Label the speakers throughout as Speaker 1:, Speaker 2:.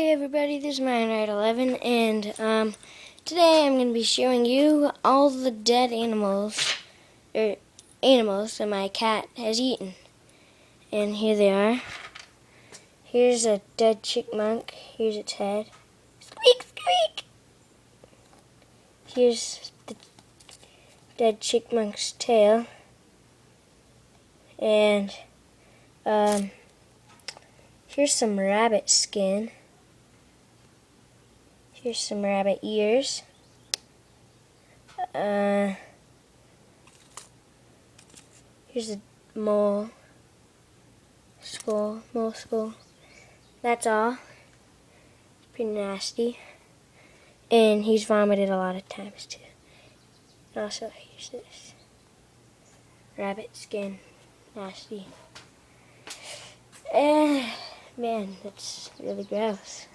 Speaker 1: Hey everybody, this is MyNerd11, and today I'm going to be showing you all the dead animals that my cat has eaten. And here they are. Here's a dead chipmunk. Here's its head. Squeak, squeak! Here's the dead chipmunk's tail. And here's some rabbit skin. Here's some rabbit ears. Here's a mole skull. That's all. Pretty nasty. And he's vomited a lot of times too. And also, here's this. Rabbit skin. Nasty. Man, that's really gross.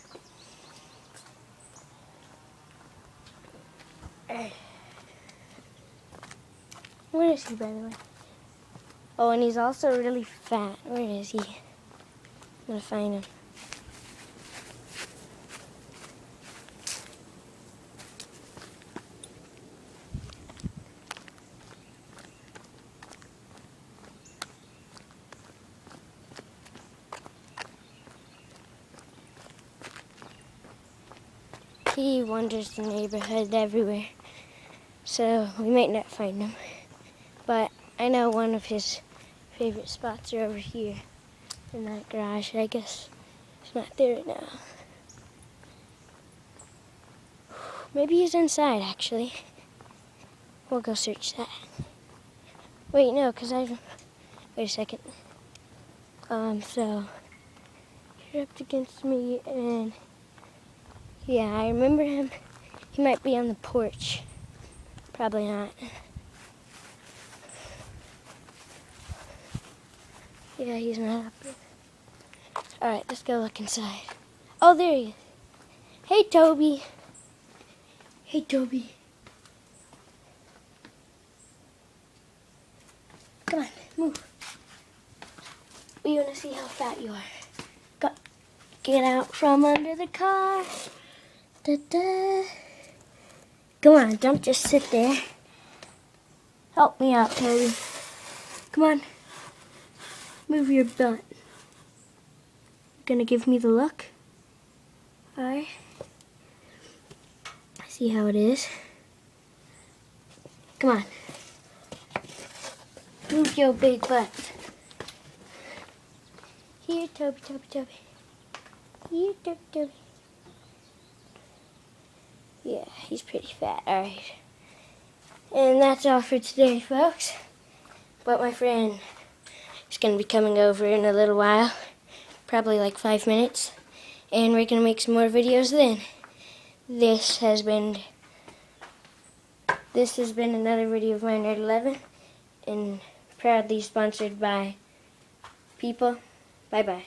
Speaker 1: Where is he, by the way? Oh, and he's also really fat. Where is he? I'm gonna find him. He wanders the neighborhood everywhere, so we might not find him. But I know one of his favorite spots are over here in that garage. I guess he's not there right now. Maybe he's inside, actually. We'll go search that. Wait, no, because wait a second. So you're up against me, and yeah, I remember him. He might be on the porch. Probably not. Yeah, he's not up there. Alright, let's go look inside. Oh, there he is. Hey, Toby. Hey, Toby. Come on, move. We want to see how fat you are. Get out from under the car. Da-da. Come on, don't just sit there. Help me out, Toby. Come on. Move your butt. Gonna give me the look? Alright. See how it is. Come on. Move your big butt. Here, Toby. Here, Toby. Yeah, he's pretty fat. Alright. And that's all for today, folks. But my friend is going to be coming over in a little while. Probably like 5 minutes. And we're going to make some more videos then. This has been another video of MyNerd11. And proudly sponsored by people. Bye-bye.